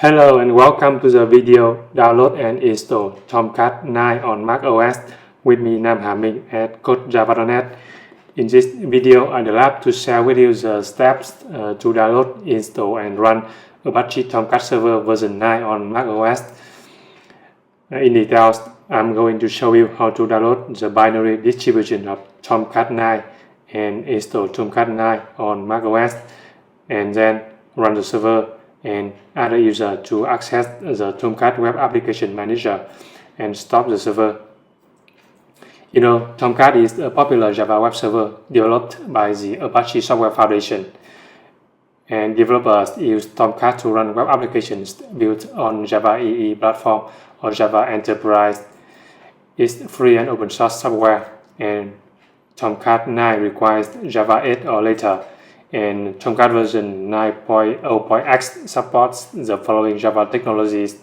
Hello and welcome to the video Download and Install Tomcat 9 on macOS with me Nam Hà Minh at codejava.net. In this video, I'd love to share with you the steps to download, install and run Apache Tomcat Server version 9 on macOS. In details, I'm going to show you how to download the binary distribution of Tomcat 9 and install Tomcat 9 on macOS, and then run the server and add a user to access the Tomcat Web Application Manager and stop the server. You know, Tomcat is a popular Java web server developed by the Apache Software Foundation, and developers use Tomcat to run web applications built on Java EE platform or Java Enterprise. It's free and open source software, and Tomcat 9 requires Java 8 or later, and Tomcat version 9.0.x supports the following Java technologies: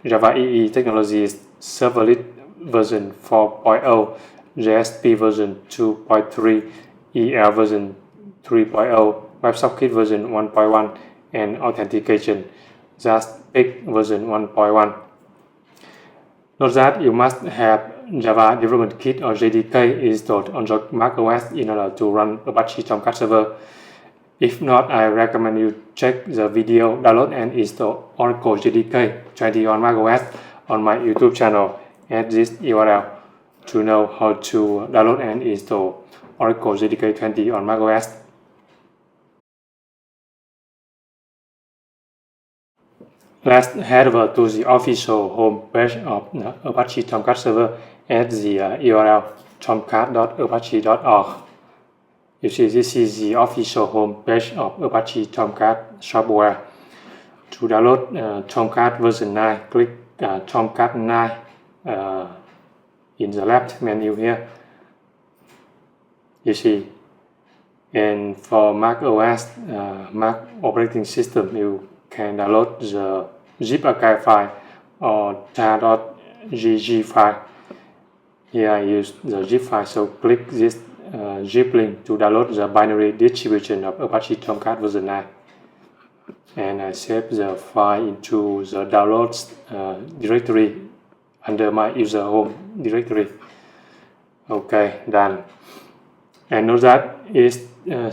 Java EE technologies, Servlet version 4.0, JSP version 2.3, EL version 3.0, WebSocket version 1.1, and authentication, JavaScript version 1.1. Note that you must have Java Development Kit or JDK installed on your macOS in order to run Apache Tomcat Server. If not, I recommend you check the video Download and Install Oracle JDK 20 on macOS on my YouTube channel at this URL to know how to download and install Oracle JDK 20 on macOS. Let's head over to the official home page of Apache Tomcat Server at the URL tomcat.apache.org. You see, this is the official home page of Apache Tomcat software. To download Tomcat version 9, click Tomcat 9 in the left menu here. You see, and for Mac OS, Mac operating system, you can download the zip archive file or tar.gg file. Here I use the zip file, so click this zip link to download the binary distribution of Apache Tomcat version 9. And I save the file into the downloads directory under my user home directory. Okay, done. And note that it's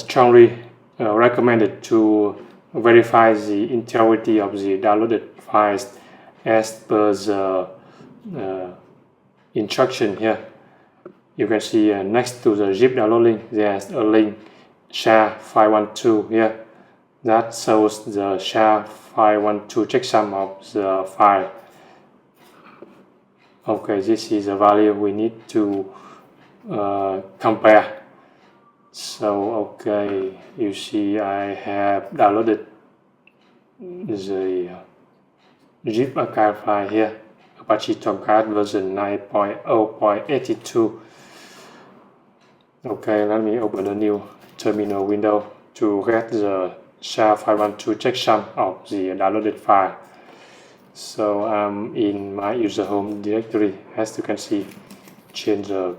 strongly recommended to verify the integrity of the downloaded files as per the instruction here. You can see next to the zip download link, there's a link share 512 here that shows the share 512 checksum of the file. Okay, this is the value we need to compare. So, okay, you see I have downloaded the zip archive file here, Apache Tomcat version 9.0.82. Okay, let me open a new terminal window to get the SHA-512 checksum of the downloaded file. So I'm in my user home directory. As you can see, change the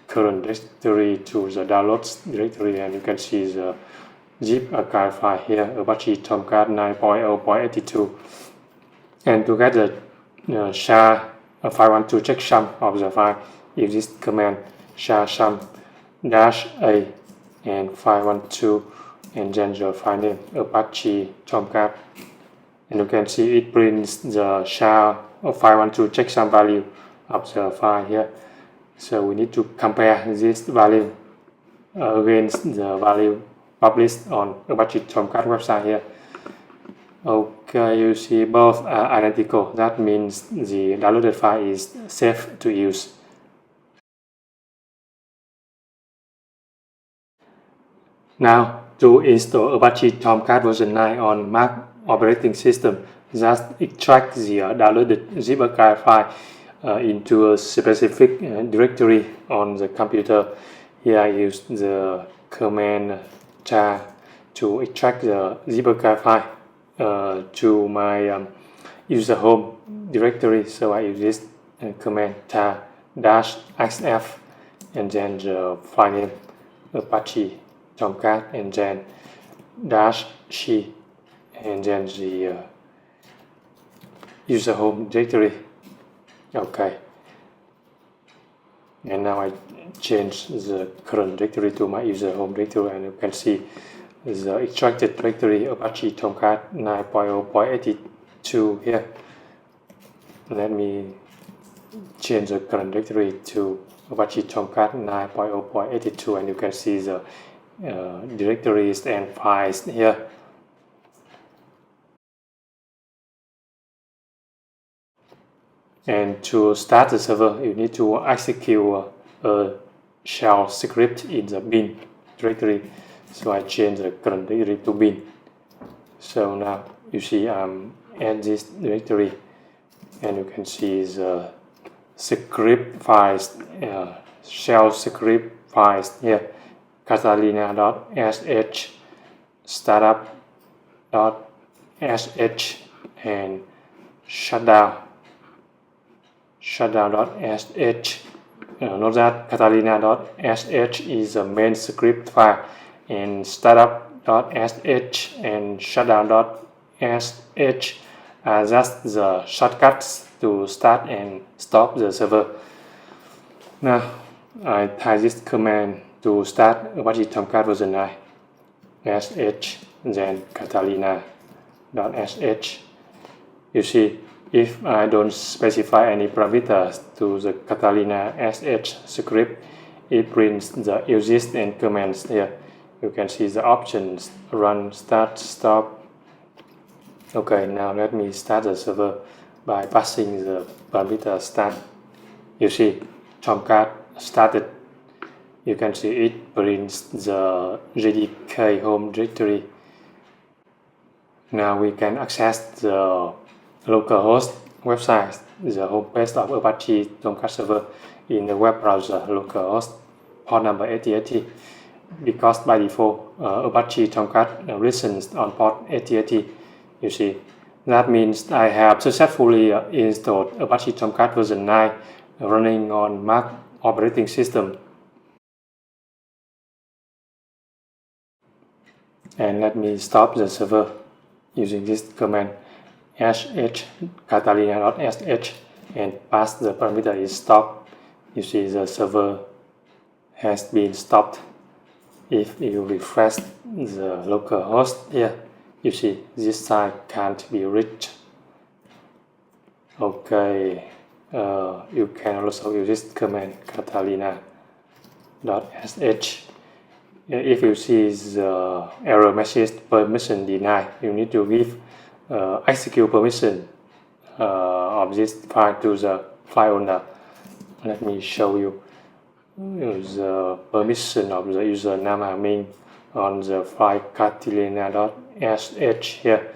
current directory to the downloads directory, and you can see the zip archive file here, Apache Tomcat 9.0.82. And to get the SHA-512 checksum of the file, use this command SHA-sum -a and 512 and then the file name Apache Tomcat, and you can see it prints the SHA-512 checksum value of the file here. So we need to compare this value against the value published on Apache Tomcat website here. Okay, you see both are identical. That means the downloaded file is safe to use. Now, to install Apache Tomcat version 9 on Mac operating system, just extract the downloaded zip archive file into a specific directory on the computer. Here I use the command tar to extract the zip archive file to my user home directory. So I use this command tar -xf and then the file name Apache Tomcat and then -c and then the user home directory. Okay. And now I change the current directory to my user home directory, and you can see the extracted directory Apache Tomcat 9.0.82 here. Let me change the current directory to Apache Tomcat 9.0.82, and you can see the directories and files here. And to start the server, you need to execute a shell script in the bin directory. So I change the current directory to bin. So now you see I'm at this directory, and you can see the script files, shell script files here, catalina.sh, startup.sh, and shutdown.sh. Note that catalina.sh is the main script file, and startup.sh and shutdown.sh are just the shortcuts to start and stop the server. Now I type this command to start Apache Tomcat version 9 sh, then catalina.sh. You see, if I don't specify any parameters to the Catalina sh script, it prints the uses and commands here. You can see the options run, start, stop. Okay, now let me start the server by passing the parameter start. You see, Tomcat started. You can see it prints the JDK home directory. Now we can access the localhost website, the homepage of Apache Tomcat server in the web browser localhost port number 8080, because by default Apache Tomcat listens on port 8080. You see, that means I have successfully installed Apache Tomcat version 9 running on Mac operating system. And let me stop the server using this command sh catalina.sh and pass the parameter is stop. You see the server has been stopped. If you refresh the localhost here, you see this site can't be reached. Okay, you can also use this command catalina.sh. If you see the error message permission denied, you need to give execute permission of this file to the file owner. Let me show you the permission of the user Nam Ha Minh on the file catalina.sh here.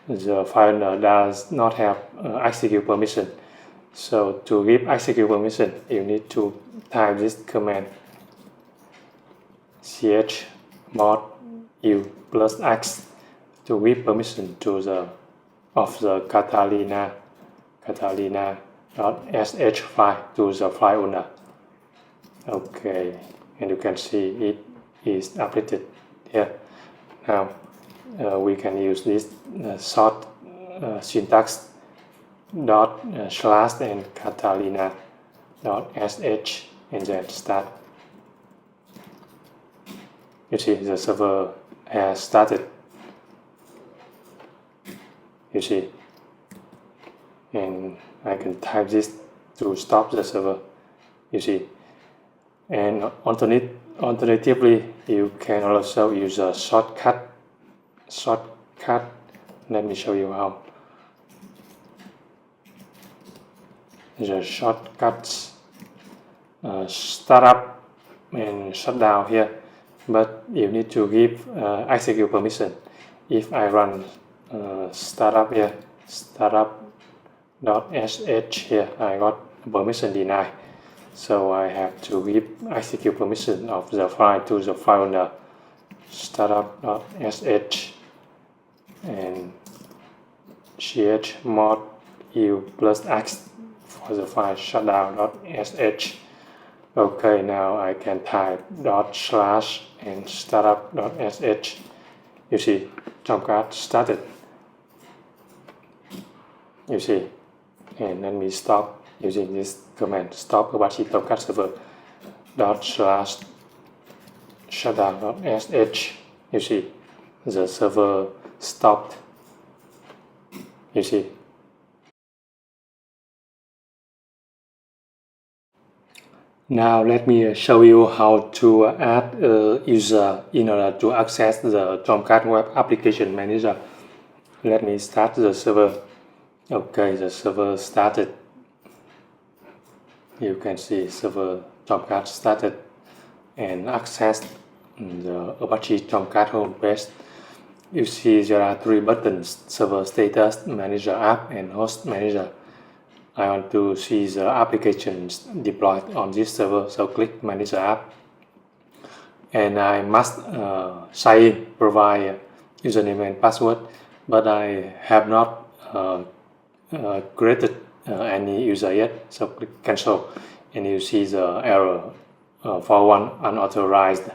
The file owner does not have execute permission. So to give execute permission, you need to type this command chmod u plus x to give permission to the catalina.sh file to the file owner. Okay, and you can see it is updated here. Now we can use this short syntax dot slash and catalina.sh and then start. You see the server has started. You see, and I can type this to stop the server. You see, and alternatively, you can also use a shortcut. Let me show you how. The shortcuts startup and shutdown here, but you need to give execute permission. If I run startup here, startup.sh here, I got permission denied. So I have to give execute permission of the file to the file owner, startup.sh and chmod u plus x for the file shutdown.sh. Okay, now I can type // and startup.sh. You see, Tomcat started. You see, and let me stop using this command, stop Apache Tomcat server /shutdown.sh. You see the server stopped. You see. Now let me show you how to add a user in order to access the Tomcat Web Application Manager. Let me start the server. Okay, the server started. You can see server Tomcat started and accessed the Apache Tomcat homepage. You see there are three buttons: server status, manager app, and host manager. I want to see the applications deployed on this server, so click manager app. And I must sign in, provide username and password, but I have not created any user yet, so click cancel, and you see the error for one unauthorized,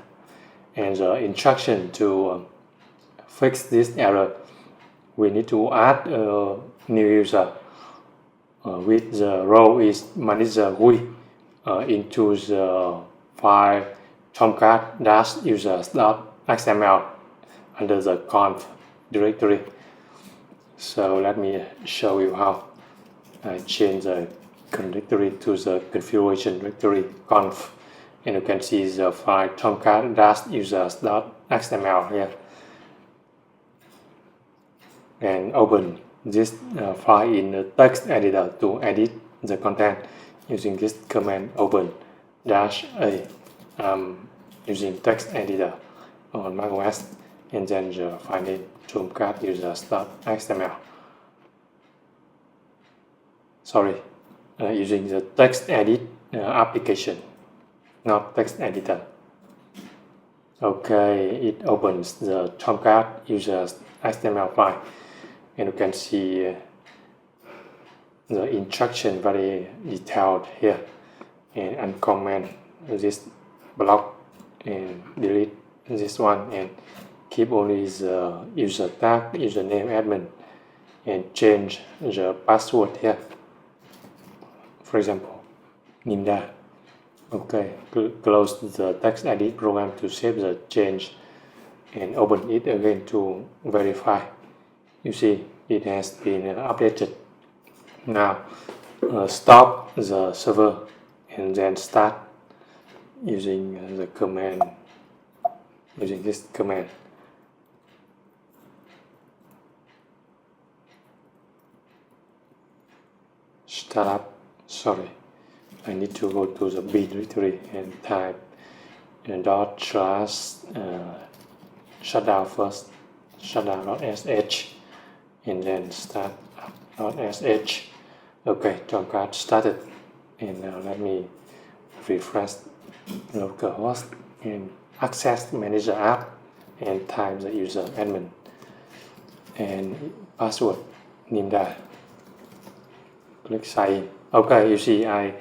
and the instruction to fix this error. We need to add a new user with the role is manager GUI into the file tomcat-users.xml under the conf directory. So let me show you how. I change the directory to the configuration directory conf, and you can see the file tomcat-users.xml here, and open this file in the text editor to edit the content using this command open -a. Using text editor on macOS, and then the file name tomcat users.xml. Sorry, using the text edit application, not text editor. Okay, it opens the Tomcat users XML file, and you can see the instruction very detailed here, and uncomment this block and delete this one, and keep only the user tag, username, admin, and change the password here. For example, Ninda. Okay, close the text edit program to save the change and open it again to verify. You see, it has been updated. Now, stop the server and then start using the command, using this command. Startup, sorry, I need to go to the B directory and type /shutdown first, shutdown.sh, and then start.sh. Okay, Tomcat started, and now let me refresh localhost and access manager app and type the user admin and password Nimda. Click sign in. Okay, you see I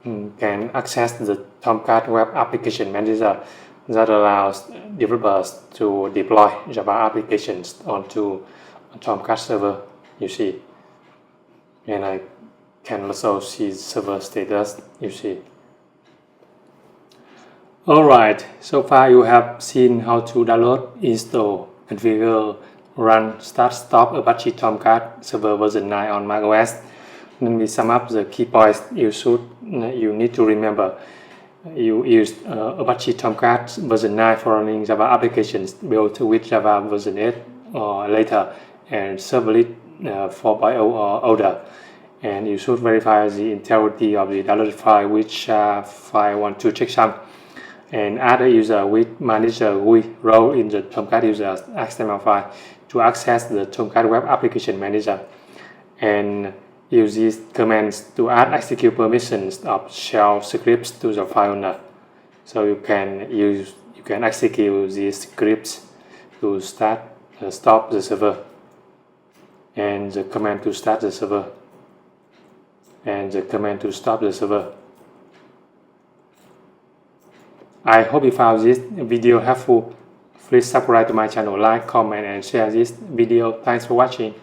can access the Tomcat Web Application Manager that allows developers to deploy Java applications onto a Tomcat server. You see, and I can also see server status. You see. Alright, so far you have seen how to download, install, configure, run, start, stop Apache Tomcat server version 9 on macOS. Then we sum up the key points you need to remember. You used Apache Tomcat version 9 for running Java applications built with Java version 8 or later, and servlet 4.0 or older. And you should verify the integrity of the downloaded file with file12 checksum, and add a user with manager GUI role in the Tomcat users XML file to access the Tomcat Web Application Manager, and use these commands to add execute permissions of shell scripts to the file owner. So you can execute these scripts to stop the server, and the command to start the server, and the command to stop the server. I hope you found this video helpful. Please subscribe to my channel, like, comment, and share this video. Thanks for watching.